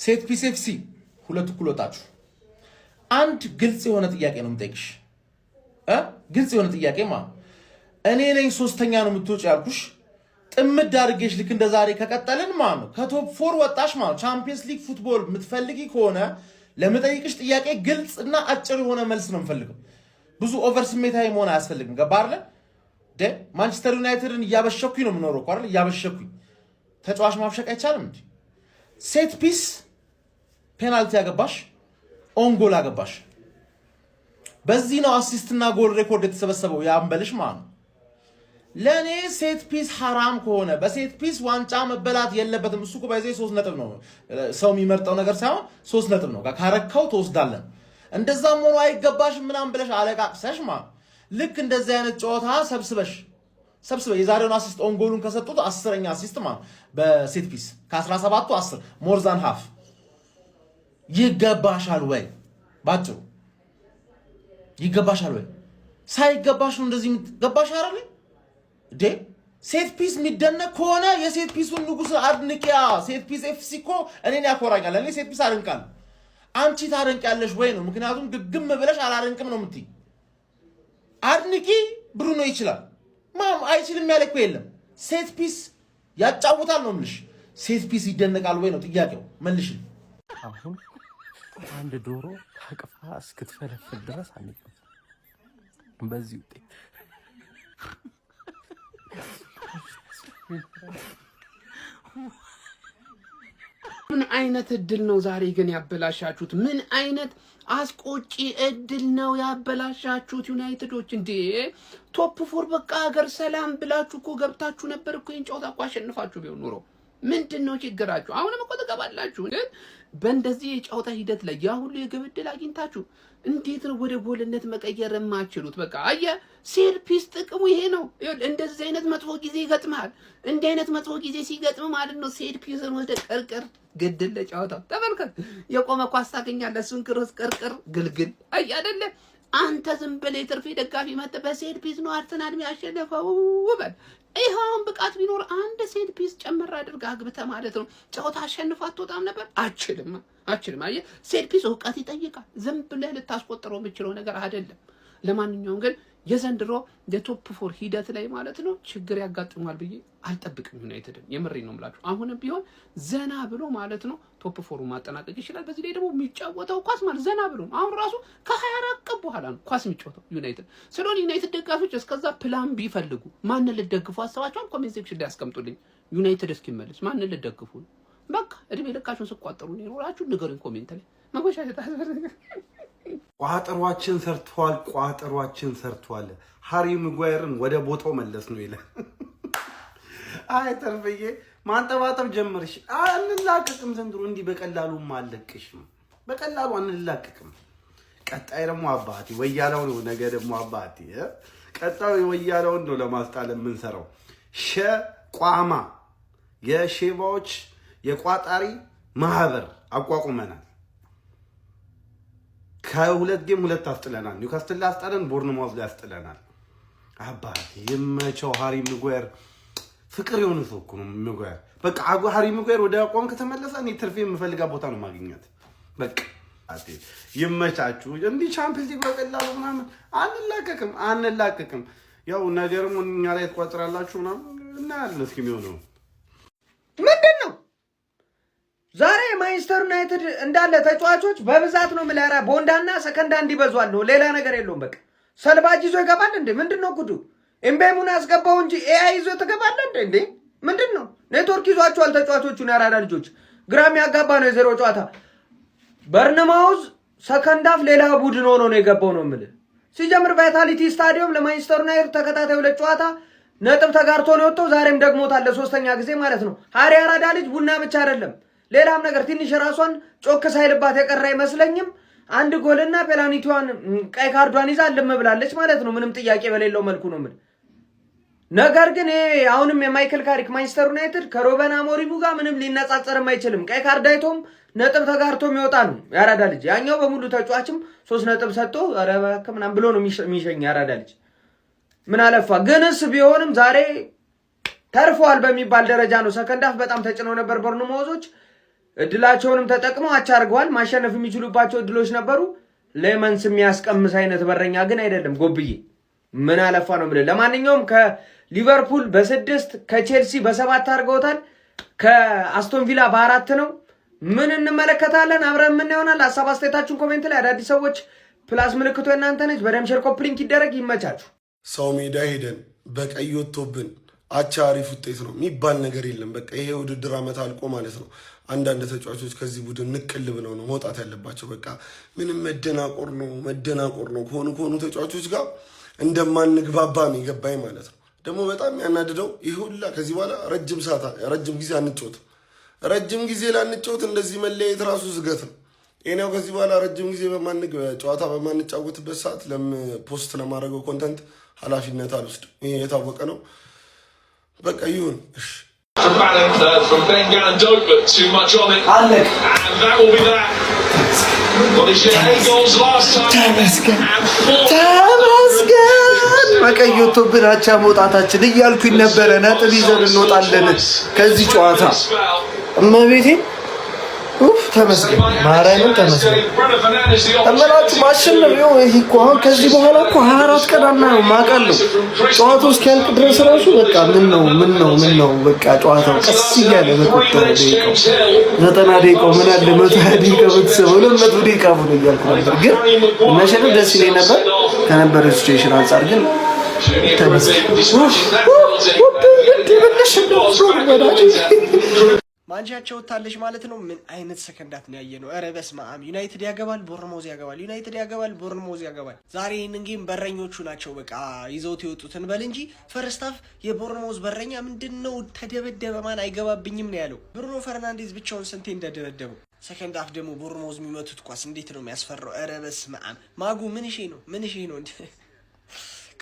ሴት ፒስ ኤፍሲ ሁለት እኩል ወጣችሁ። አንድ ግልጽ የሆነ ጥያቄ ነው የምጠይቅሽ ግልጽ የሆነ ጥያቄ እኔ ነኝ ሶስተኛ ነው የምትወጪ ያልኩሽ ጥምድ አድርጌሽ ልክ እንደ ዛሬ ከቀጠልን ነው ከቶፕ 4 ወጣሽ ቻምፒየንስ ሊግ ፉትቦል የምትፈልጊ ከሆነ ለምጠይቅሽ ጥያቄ ግልጽ እና አጭር የሆነ መልስ ነው የምፈልገው። ብዙ ኦቨር ስሜታዊ መሆን አያስፈልግም። ገባ አይደል? ማንቸስተር ዩናይትድን እያበሸኩኝ ነው የምኖረው አይደል? እያበሸኩኝ ተጫዋች ማብሸቅ አይቻልም እንዴ? ሴት ፒስ ፔናልቲ ያገባሽ ኦን ጎል አገባሽ። በዚህ ነው አሲስትና ጎል ሬኮርድ የተሰበሰበው ያንበልሽ ማለት ነው። ለኔ ሴት ፒስ ሐራም ከሆነ በሴት ፒስ ዋንጫ መበላት የለበትም። እሱ ባይዘ 3 ነጥብ ነው ሰው የሚመርጠው ነገር ሳይሆን 3 ነጥብ ነው። ካረካው ተወስዳለን። እንደዛም ሆኖ አይገባሽም ምናምን ብለሽ አለቃቅሰሽ ልክ እንደዚህ አይነት ጨዋታ ሰብስበሽ የዛሬውን አሲስት ኦን ጎሉን ከሰጡት 10ኛ አሲስት በሴት ፒስ ከ17ቱ 10 ሞር ዛን ሃፍ ይገባሻል ወይ? ባጭሩ ይገባሻል ወይ? ሳይገባሽ ነው እንደዚህ ገባሽ አይደል? ሴት ፒስ የሚደነቅ ከሆነ የሴት ፒሱን ንጉስ አድንቂያ። ሴት ፒስ ኤፍሲ እኮ እኔን ያኮራኛል። እኔ ሴት ፒስ አድንቃለሁ። አንቺ ታደንቂያለሽ ወይ ነው? ምክንያቱም ግግም ብለሽ አላደንቅም ነው የምትይ። አድንቂ ብሩኖ ይችላል አይችልም ያለ እኮ የለም። ሴት ፒስ ያጫውታል ነው የምልሽ። ሴት ፒስ ይደነቃል ወይ ነው ጥያቄው። መልሽ። አሁን አንድ ዶሮ ታቅፋ እስክትፈለፍል ድረስ አንቀም በዚህ ውጤት ምን አይነት እድል ነው ዛሬ ግን ያበላሻችሁት? ምን አይነት አስቆጪ እድል ነው ያበላሻችሁት ዩናይትዶች? እንዴ ቶፕ 4 በቃ ሀገር ሰላም ብላችሁ እኮ ገብታችሁ ነበር እኮ እንጫውታ እኮ አሸንፋችሁ ቢሆን ኑሮ ምንድነው ችግራችሁ? አሁንም እኮ ተቀባላችሁ። ግን በእንደዚህ የጨዋታ ሂደት ላይ ያ ሁሉ የግብ ዕድል አግኝታችሁ እንዴት ነው ወደ ጎልነት መቀየር የማትችሉት? በቃ አየህ ሴት ፒስ ጥቅሙ ይሄ ነው። እንደዚህ አይነት መጥፎ ጊዜ ይገጥማል። እንዲህ አይነት መጥፎ ጊዜ ሲገጥም ማለት ነው ሴት ፒስን ወደ ቀርቀር ግድል ለጨዋታው ተመልከት። የቆመ ኳስ ታገኛለህ። እሱን ክሮስ ቀርቀር ግልግል አይ አይደለ አንተ ዝም ብለህ ትርፌ ደጋፊ መጥተ በሴት ፒስ ነው አርሰናል የሚያሸንፈው በል። ይሄውን ብቃት ቢኖር አንድ ሴት ፒስ ጨመር አድርጋ አግብተህ ማለት ነው ጨዋታ አሸንፋ አትወጣም ነበር? አችልም። አየህ ሴት ፒስ እውቀት ይጠይቃል። ዝም ብለህ ልታስቆጥረው የምችለው ነገር አይደለም። ለማንኛውም ግን የዘንድሮ የቶፕ 4 ሂደት ላይ ማለት ነው ችግር ያጋጥማል ብዬ አልጠብቅም። ዩናይትድን የምሬን ነው የምላችሁ። አሁንም ቢሆን ዘና ብሎ ማለት ነው ቶፕ 4 ማጠናቀቅ ይችላል። በዚህ ላይ ደግሞ የሚጫወተው ኳስ ማለት ዘና ብሎ አሁን ራሱ ከ24 ቀን በኋላ ነው ኳስ የሚጫወተው ዩናይትድ። ስለሆነ ዩናይትድ ደጋፊዎች እስከዛ ፕላን ቢፈልጉ ማንን ልትደግፉ አሰባችኋል? ኮሜንት ሴክሽን ላይ ያስቀምጡልኝ። ዩናይትድ እስኪመለስ ማንን ልትደግፉ ነው? በቃ እድሜ ልካችሁን ስቋጠሩ ነው ይኖራችሁ። ንገሩኝ ኮሜንት ላይ መጎሻሸት አስፈልግ። ቋጠሯችን ሰርቷል። ሃሪ ማጓየርን ወደ ቦታው መለስ ነው ይላል። አይ ተርፍዬ ማንጠባጠብ ጀመርሽ። አንላቀቅም ዘንድሮ እንዲህ በቀላሉ ማለቅሽም በቀላሉ አንላቀቅም። ቀጣይ ደግሞ አባቴ ወያላው ነው። ነገ ደግሞ አባቴ ቀጣዩ ወያላው ነው ለማስጣል የምንሰራው ሸቋማ የሼባዎች የቋጣሪ ማህበር አቋቁመናል። ከሁለት ጌም ሁለት አስጥለናል። ኒውካስትል ላይ አስጥለን ቦርንማውዝ ላይ አስጥለናል። አባቴ ይመቸው። ሃሪ ማጓየር ፍቅር የሆነ ሰው እኮ ነው ማጓየር። በቃ ሃሪ ማጓየር ወደ አቋም ከተመለሰ እኔ ትርፌ የምፈልጋ ቦታ ነው ማግኘት። በቃ አጤ ይመቻችሁ። እንዲህ ቻምፒየንስ ሊግ በቀላሉ ምናምን አንላቀቅም። ያው ነገርም እኛ ላይ ተቋጥራላችሁ ምናምን እና ለስኪ የሚሆነው ምንድነው? ዛሬ ማንቸስተር ዩናይትድ እንዳለ ተጫዋቾች በብዛት ነው ምለራ ቦንዳና ሰከንዳ እንዲበዟል ነው። ሌላ ነገር የለውም። በቃ ሰልባጅ ይዞ ይገባል እንዴ? ምንድነው ጉዱ? ኤምቤሙን ያስገባው እንጂ ኤአይ ይዞ ተገባለ እንዴ? ምንድነው? ኔትወርክ ይዟቸዋል ተጫዋቾቹን። ያራዳ ልጆች ግራም ያጋባ ነው የዜሮ ጨዋታ። በርንማውዝ ሰከንዳፍ ሌላ ቡድን ሆኖ ነው የገባው ነው የምልህ። ሲጀምር ቫይታሊቲ ስታዲየም ለማንቸስተር ዩናይትድ ተከታታይ 2 ጨዋታ ነጥብ ተጋርቶ ነው የወጣው። ዛሬም ደግሞታል ለሶስተኛ ጊዜ ማለት ነው። ሃሪ ያራዳ ልጅ ቡና ብቻ አይደለም ሌላም ነገር ትንሽ ራሷን ጮክ ሳይልባት የቀረ አይመስለኝም። አንድ ጎልና ፔናልቲዋን ቀይ ካርዷን ይዛ ልም ብላለች ማለት ነው። ምንም ጥያቄ በሌለው መልኩ ነው ምን ነገር ግን አሁንም የማይክል ካሪክ ማንቸስተር ዩናይትድ ከሩበን አሞሪም ጋር ምንም ሊነጻጸርም አይችልም። ቀይ ካርድ አይቶም ነጥብ ተጋርቶ የሚወጣ ነው ያራዳ ልጅ። ያኛው በሙሉ ተጫዋችም 3 ነጥብ ሰጥቶ ኧረ እባክህ ምናምን ብሎ ነው የሚሸኝ ያራዳ ልጅ። ምን አለፋ ግንስ ቢሆንም ዛሬ ተርፏል በሚባል ደረጃ ነው። ሰከንድ ሃፍ በጣም ተጭነው ነበር ቦርንማውዞች። እድላቸውንም ተጠቅመው አቻ አድርገዋል። ማሸነፍ የሚችሉባቸው እድሎች ነበሩ። ሌመንስ የሚያስቀምስ አይነት በረኛ ግን አይደለም። ጎብዬ ምን አለፋ ነው ብለ። ለማንኛውም ከሊቨርፑል በ6 ከቼልሲ በ7 አድርገውታል። ከአስቶን ቪላ በ4 ነው። ምን እንመለከታለን? አብረን ምን ይሆናል? ሐሳብ አስተያየታችሁን ኮሜንት ላይ አዳዲስ ሰዎች ፕላስ ምልክቱ እናንተ ነች። በደም ሼር ኮፕሊንክ ይደረግ። ይመቻችሁ። ሰው ሜዳ ሄደን በቀይ ወጥቶብን አቻ አሪፍ ውጤት ነው የሚባል ነገር የለም። በቃ ይሄ ውድድር ዓመት አልቆ ማለት ነው። አንዳንድ ተጫዋቾች ከዚህ ቡድን ንቅል ብለው ነው መውጣት ያለባቸው። በቃ ምንም መደናቆር ነው ከሆኑ ተጫዋቾች ጋር እንደማንግባባ ነው የገባኝ ማለት ነው። ደግሞ በጣም ያናድደው ይሄ ሁላ ከዚህ በኋላ ረጅም ጊዜ አንጫወትም። ረጅም ጊዜ ላንጫወት እንደዚህ መለያየት ራሱ ዝገት ነው። ይሄኛው ከዚህ በኋላ ረጅም ጊዜ ጨዋታ በማንጫወትበት ሰዓት ፖስት ለማድረገው ኮንተንት ኃላፊነት አልወስድም። ይሄ የታወቀ ነው። በቃ ይሁን እሺ። From Bengan Dopa, too much on it, and that will be that. Well, he shared 8 goals last time, and 4. በቀይ ወጥቶብን አቻ መውጣታችን እያልኩኝ ነበረ። ነጥብ ይዘን እንወጣለን ከዚህ ጨዋታ። እመቤቴ ተመስገን ማርያምን ተመስገን ተመላችሁ ማሸነፍ ነው። ይሄ እኮ አሁን ከዚህ በኋላ እኮ 24 ቀን አናየው ማቀለው ጨዋታው እስኪያልቅ ድረስ ራሱ በቃ ምን ነው በቃ ጨዋታው ቀስ እያለ በቆጠረ ደቂቃው 90 ደቂቃው ምን አለ 120 ደቂቃ ብትሰበው 200 ደቂቃ ነው እያልኩ ነበር። ግን መሸነፍ ደስ ይለኝ ነበር ከነበረው ሲቹዌሽን አንፃር። ግን ተመስገን ማንቻቸው ታለሽ ማለት ነው። ምን አይነት ሰከንዳት ነው ያየነው? ኧረ በስመ አብ። ዩናይትድ ያገባል፣ ቦርንሞዝ ያገባል። ዛሬ ይህንን ጌም በረኞቹ ናቸው በቃ ይዘውት የወጡትን በል እንጂ ፈርስት ሃፍ የቦርንሞዝ በረኛ ምንድነው ተደበደበ። ማን አይገባብኝም ነው ያለው። ብሩኖ ፈርናንዴዝ ብቻውን ስንቴ እንደደበደበው። ሰከንድ ሃፍ ደግሞ ቦርንሞዝ የሚመቱት ኳስ እንዴት ነው የሚያስፈራው! ኧረ በስመ አብ። ማጉ ምን እሺ ነው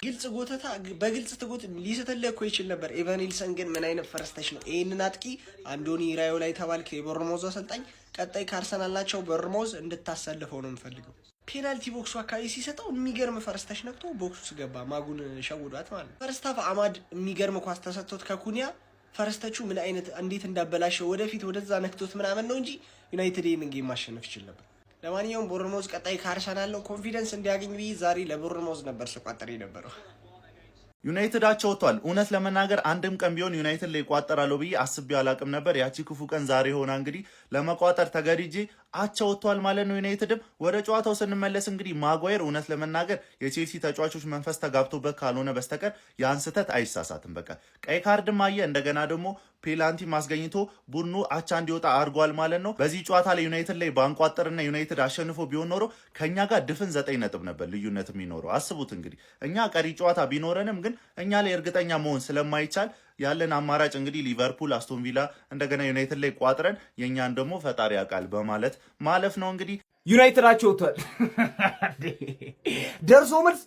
ግልጽ ጎተታ በግልጽ ትጎት ሊሰተልህ እኮ ይችል ነበር። ኤቫኒልሰን ግን ምን አይነት ፈረስተሽ ነው! ይሄንን አጥቂ አንዶኒ ራዮ ላይ ተባልክ የቦርንሞዝ አሰልጣኝ፣ ቀጣይ ካርሰናል ናቸው ቦርንሞዝ እንድታሰልፈው ነው የምፈልገው። ፔናልቲ ቦክሱ አካባቢ ሲሰጠው የሚገርም ፈረስተሽ ነክቶ ቦክሱ ገባ። ማጉን ሸውዷት ማለት ነው። ፈርስታፍ አማድ የሚገርም ኳስ ተሰጥቶት ከኩኒያ ፈረስተቹ ምን አይነት እንዴት እንዳበላሸው ወደፊት ወደዛ ነክቶት ምናምን ነው እንጂ ዩናይትድ ይሄንን ጌም ማሸነፍ ይችል ነበር። ለማንኛውም ቦርንሞዝ ቀጣይ ካርሰናል ነው። ኮንፊደንስ እንዲያገኝ ብዬ ዛሬ ለቦርንሞዝ ነበር ስቋጠር የነበረው። ዩናይትድ አቻ ወጥቷል። እውነት ለመናገር አንድም ቀን ቢሆን ዩናይትድ ላይ ቋጠራለሁ ብዬ አስቤው አላቅም ነበር። ያቺ ክፉ ቀን ዛሬ ሆና እንግዲህ ለመቋጠር ተገድጄ አቻ ወጥቷል ማለት ነው። ዩናይትድም ወደ ጨዋታው ስንመለስ እንግዲህ ማጓየር እውነት ለመናገር የቼልሲ ተጫዋቾች መንፈስ ተጋብቶበት ካልሆነ በስተቀር ያን ስህተት አይሳሳትም። በቃ ቀይ ካርድም አየ፣ እንደገና ደግሞ ፔናልቲ ማስገኝቶ ቡድኑ አቻ እንዲወጣ አድርጓል ማለት ነው። በዚህ ጨዋታ ላይ ዩናይትድ ላይ ባንቋጠርና ዩናይትድ አሸንፎ ቢሆን ኖሮ ከኛ ጋር ድፍን 9 ነጥብ ነበር ልዩነት የሚኖረው። አስቡት እንግዲህ እኛ ቀሪ ጨዋታ ቢኖረንም ግን እኛ ላይ እርግጠኛ መሆን ስለማይቻል ያለን አማራጭ እንግዲህ ሊቨርፑል፣ አስቶን ቪላ እንደገና ዩናይትድ ላይ ቋጥረን የኛን ደግሞ ፈጣሪ ያውቃል በማለት ማለፍ ነው። እንግዲህ ዩናይትድ አቻ ወጥቷል። ደርሶ መልስ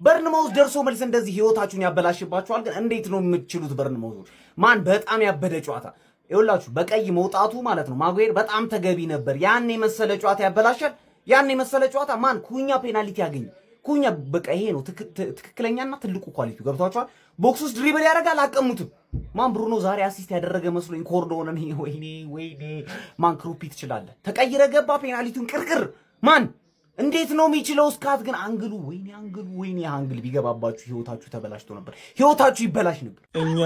በርንማውዝ ደርሶ መልስ እንደዚህ ህይወታችሁን ያበላሽባችኋል። ግን እንዴት ነው የምትችሉት? በርንማውዝ ማን በጣም ያበደ ጨዋታ ይኸውላችሁ፣ በቀይ መውጣቱ ማለት ነው ማጉዌር በጣም ተገቢ ነበር። ያን የመሰለ ጨዋታ ያበላሻል። ያን የመሰለ ጨዋታ ማን ኩኛ ፔናልቲ ያገኝ ኩኛ በቃ ይሄ ነው ትክክለኛና ትልቁ ኳሊቲ። ገብቷችኋል? ቦክስ ውስጥ ድሪብል ያደርጋል፣ አቀሙትም። ማን ብሩኖ ዛሬ አሲስት ያደረገ መስሎኝ ኮርዶን ነው። ወይኔ ማን ክሩፒ ትችላለህ። ተቀይረ ገባ ፔናልቲውን ቅርቅር ማን እንዴት ነው የሚችለው? ስካት ግን አንግሉ ወይኔ አንግል ቢገባባችሁ ህይወታችሁ ተበላሽቶ ነበር። ህይወታችሁ ይበላሽ ነበር። እኛ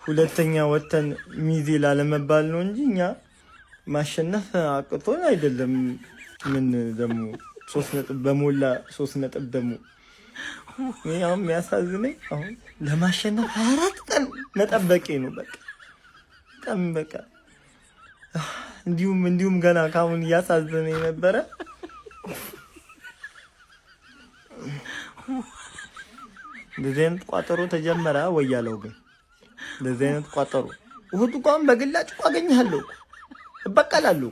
ሁለተኛ ወተን ሚዜ ላለመባል ነው እንጂ እኛ ማሸነፍ አቅቶን አይደለም። ምን ደግሞ 3 ነጥብ በሞላ 3 ነጥብ ደግሞ ያው የሚያሳዝነኝ አሁን ለማሸነፍ 24 ቀን መጠበቄ ነው። በቃ እንዲሁም ገና ካሁን እያሳዝነኝ ነበረ። እንደዚህ አይነት ቋጠሮ ተጀመረ ወያለው። ግን እንደዚህ አይነት ቋጠሮ እሁድ እንኳን በግላጭ እኮ አገኘሃለሁ እበቀላለሁ።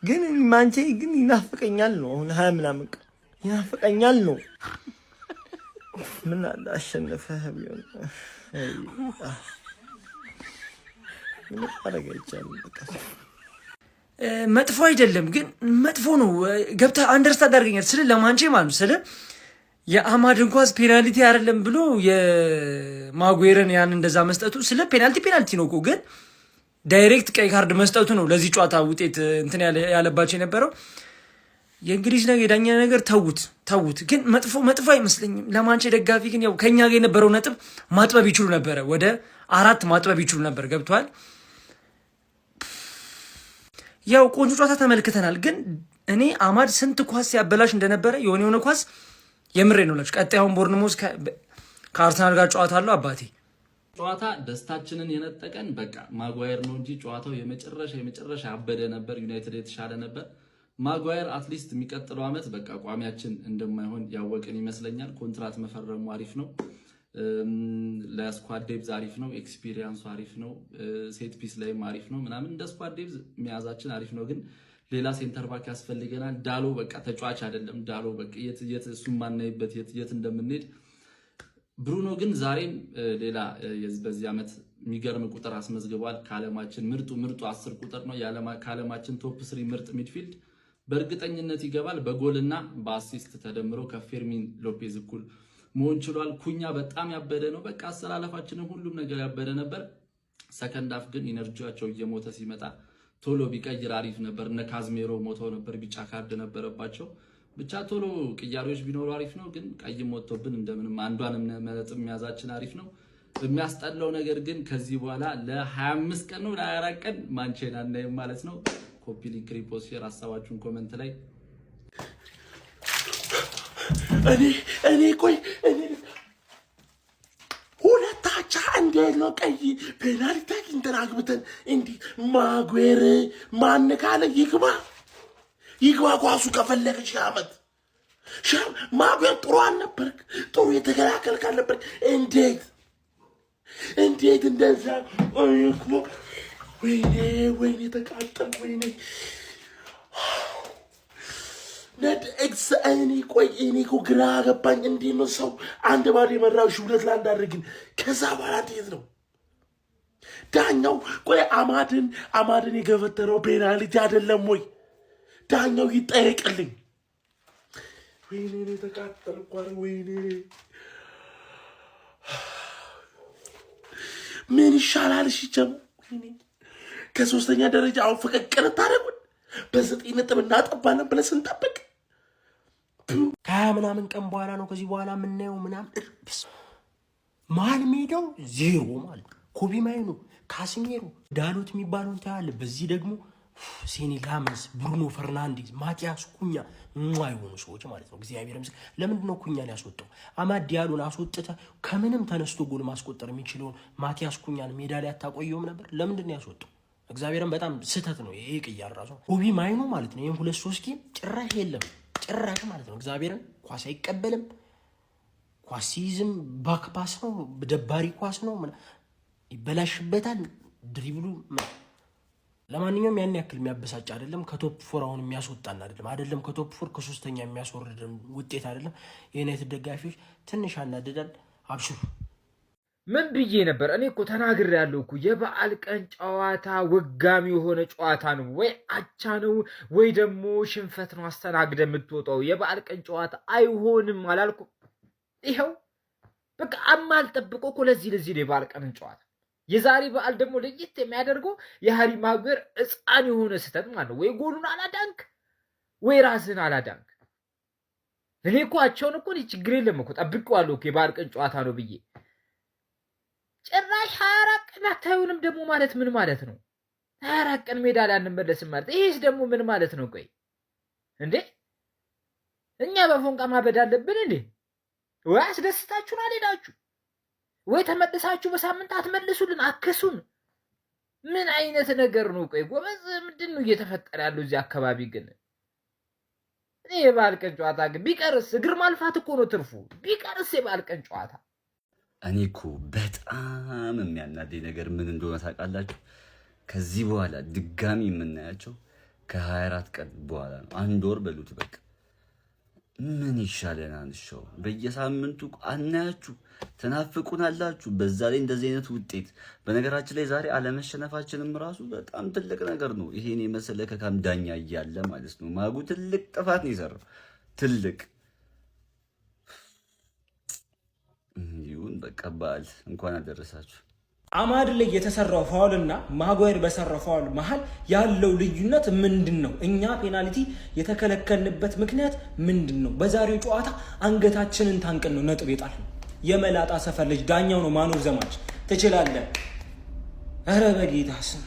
ግን ማንቼ ግን ይናፍቀኛል ነው። አሁን 20 ምናምን ቀን ይናፍቀኛል ነው። ምን አለ አሸነፈህ ቢሆን ምን አረጋ ይቻላል። በቃ መጥፎ አይደለም ግን መጥፎ ነው። ገብተህ አንደርስታንድ አድርገኛል ስለ ለማንቼ ማለት ስለ የአማድን ኳስ ፔናልቲ አይደለም ብሎ የማጉዌርን ያን እንደዛ መስጠቱ ስለ ፔናልቲ ነው እኮ ግን ዳይሬክት ቀይ ካርድ መስጠቱ ነው ለዚህ ጨዋታ ውጤት እንትን ያለባቸው የነበረው። የእንግሊዝ ነገር የዳኛ ነገር ተውት። ግን መጥፎ አይመስለኝም። ለማንቼ ደጋፊ ግን ያው ከኛ ጋር የነበረው ነጥብ ማጥበብ ይችሉ ነበረ፣ ወደ 4 ማጥበብ ይችሉ ነበር። ገብቷል። ያው ቆንጆ ጨዋታ ተመልክተናል። ግን እኔ አማድ ስንት ኳስ ሲያበላሽ እንደነበረ የሆነ ኳስ የምሬ ነው ላችሁ። ቀጣዩን ቦርንሞዝ ከአርሰናል ጋር ጨዋታ አለው አባቴ። ጨዋታ ደስታችንን የነጠቀን በቃ ማጓየር ነው እንጂ ጨዋታው የመጨረሻ አበደ ነበር። ዩናይትድ የተሻለ ነበር። ማጓየር አትሊስት የሚቀጥለው ዓመት በቃ ቋሚያችን እንደማይሆን ያወቅን ይመስለኛል። ኮንትራት መፈረሙ አሪፍ ነው። ለስኳድ ዴብዝ አሪፍ ነው። ኤክስፒሪየንሱ አሪፍ ነው። ሴት ፒስ ላይም አሪፍ ነው ምናምን። እንደ ስኳድ ዴብዝ መያዛችን አሪፍ ነው። ግን ሌላ ሴንተር ባክ ያስፈልገናል። ዳሎ በቃ ተጫዋች አይደለም። ዳሎ በቃ የት እሱን ማናይበት የት እንደምንሄድ። ብሩኖ ግን ዛሬም ሌላ በዚህ ዓመት የሚገርም ቁጥር አስመዝግቧል። ከዓለማችን ምርጡ 10 ቁጥር ነው። ከዓለማችን ቶፕ 3 ምርጥ ሚድፊልድ በእርግጠኝነት ይገባል። በጎልና በአሲስት ተደምሮ ከፌርሚን ሎፔዝ እኩል መሆን ችሏል። ኩኛ በጣም ያበደ ነው። በቃ አሰላለፋችንም ሁሉም ነገር ያበደ ነበር። ሰከንድ አፍ ግን ኢነርጂያቸው እየሞተ ሲመጣ ቶሎ ቢቀይር አሪፍ ነበር። እነ ካዝሜሮ ሞተው ነበር፣ ቢጫ ካርድ ነበረባቸው። ብቻ ቶሎ ቅያሬዎች ቢኖሩ አሪፍ ነው። ግን ቀይም ወጥቶብን እንደምንም አንዷንም ነጥብ መያዛችን አሪፍ ነው። የሚያስጠላው ነገር ግን ከዚህ በኋላ ለ25 ቀን ነው ለ24 ቀን ማንቼን አናይም ማለት ነው። ኮፒ ሊንክ፣ ሪፖስት፣ ሼር ሀሳባችሁን ኮሜንት ላይ እኔ ሁለታቻ እንዴት ነው ቀይ ፔናልቲ አግኝተን አግብተን እንዲህ ማጉዌር ማን ካለ ይግባ ኳሱ ከፈለገ ሺህ ዓመት ማጉዌር ጥሩ አልነበርክ፣ ጥሩ የተከላከልክ አልነበርክ። እንዴት እንደዛ ወይኔ ተቃጠል ወይኔ እኔ እኮ ግራ ገባኝ። እንዲህ ነው ሰው አንድ ባዶ የመራው 2-1 አድርግን። ከዛ በኋላ እንዴት ነው ዳኛው? ቆይ አማድን የገፈተረው ፔናልቲ አይደለም ወይ? ዳኛው ይጠየቅልኝ። ወይኔ ተቃጠልኩ። ወይኔ ምን ይሻላል? ወይኔ ከ3ኛ ደረጃ አሁን ፈቀቅን ታደርጉን በ9 ነጥብ እናጠባለን ብለን ስንጠብቅ ከ20 ምናምን ቀን በኋላ ነው ከዚህ በኋላ የምናየው ምናምን መሀል ሜዳው 0 ማለት ኮቢ ማይኑ፣ ካሲሜሮ፣ ዳሎት የሚባለውን ታያለ። በዚህ ደግሞ ሴኒ ላመንስ፣ ብሩኖ ፈርናንዴዝ፣ ማቲያስ ኩኛ የሆኑ ሰዎች ማለት ነው። እግዚአብሔር ምስክ ለምንድን ነው ኩኛን ያስወጣው? አማድ ዲያሎን አስወጥተ ከምንም ተነስቶ ጎል ማስቆጠር የሚችለውን ማቲያስ ኩኛን ሜዳ ላይ አታቆየውም ነበር? ለምንድን ነው ያስወጣው? እግዚአብሔርን በጣም ስህተት ነው ይሄ ቅያር ራሱ። ኮቢ ማይኑ ማለት ነው ይሄን 2-3 ጌም ጭራሽ የለም ጭራሽ ማለት ነው። እግዚአብሔርን ኳስ አይቀበልም። ኳስ ሲይዝም ባክ ፓስ ነው፣ ደባሪ ኳስ ነው፣ ይበላሽበታል ድሪብሉ። ለማንኛውም ያን ያክል የሚያበሳጭ አይደለም። ከቶፕ 4 አሁን የሚያስወጣን አይደለም ከቶፕ 4 ከ3ኛ የሚያስወርድ ውጤት አይደለም። የዩናይትድ ደጋፊዎች ትንሽ አናደዳል። አብሽሩ። ምን ብዬ ነበር? እኔ እኮ ተናግሬያለሁ እኮ የበዓል ቀን ጨዋታ ወጋሚ የሆነ ጨዋታ ነው። ወይ አቻ ነው ወይ ደግሞ ሽንፈት ነው አስተናግደ የምትወጣው። የበዓል ቀን ጨዋታ አይሆንም አላልኩም? ይኸው በቃ አልጠብቀው እኮ ለዚህ ነው የበዓል ቀንን ጨዋታ። የዛሬ በዓል ደግሞ ለየት የሚያደርገው የሃሪ ማጉዌር ሕፃን የሆነ ስህተት ማለት ነው። ወይ ጎሉን አላዳንክ ወይ ራስህን አላዳንክ። እኔ እኮ አቻውን እኮ ችግር የለም እኮ ጠብቀዋለሁ እኮ የበዓል ቀን ጨዋታ ነው ብዬ ጭራሽ 24 ቀን አታዩንም ደግሞ ማለት ምን ማለት ነው? 24 ቀን ሜዳ ላይ አንመለስም ማለት ይሄስ ደግሞ ምን ማለት ነው? ቆይ እንዴ እኛ በፎንቃ ማበድ አለብን እንዴ? ወይ አስደስታችሁን አልሄዳችሁ ወይ ተመልሳችሁ በሳምንት አትመልሱልን፣ አከሱን። ምን አይነት ነገር ነው? ቆይ ጎበዝ ምንድን ነው እየተፈጠረ ያለው እዚህ አካባቢ? ግን እኔ የበዓል ቀን ጨዋታ ግን ቢቀርስ እግር ማልፋት እኮ ነው ትርፉ። ቢቀርስ የበዓል ቀን ጨዋታ እኔ እኮ በጣም የሚያናደኝ ነገር ምን እንደሆነ ታውቃላችሁ? ከዚህ በኋላ ድጋሚ የምናያቸው ከ24 ቀን በኋላ ነው። 1 ወር በሉት በቃ። ምን ይሻለናል? ሾው በየሳምንቱ አናያችሁ፣ ተናፍቁናላችሁ። በዛ ላይ እንደዚህ አይነት ውጤት። በነገራችን ላይ ዛሬ አለመሸነፋችንም ራሱ በጣም ትልቅ ነገር ነው። ይሄን የመሰለ ከካም ዳኛ እያለ ማለት ነው። ማጉ ትልቅ ጥፋት ነው የሰራው። ትልቅ ይሁን በቃ በዓል እንኳን አደረሳችሁ። አማድ ላይ የተሰራው ፋውልና ማጓየር በሰራው ፋውል መሃል ያለው ልዩነት ምንድነው? እኛ ፔናልቲ የተከለከልንበት ምክንያት ምንድነው? በዛሬው ጨዋታ አንገታችንን ታንቀን ነው ነጥብ የጣልነው። የመላጣ ሰፈር ልጅ ዳኛው ነው ማኖር ዘማች ትችላለህ። ኧረ በጌታ ስም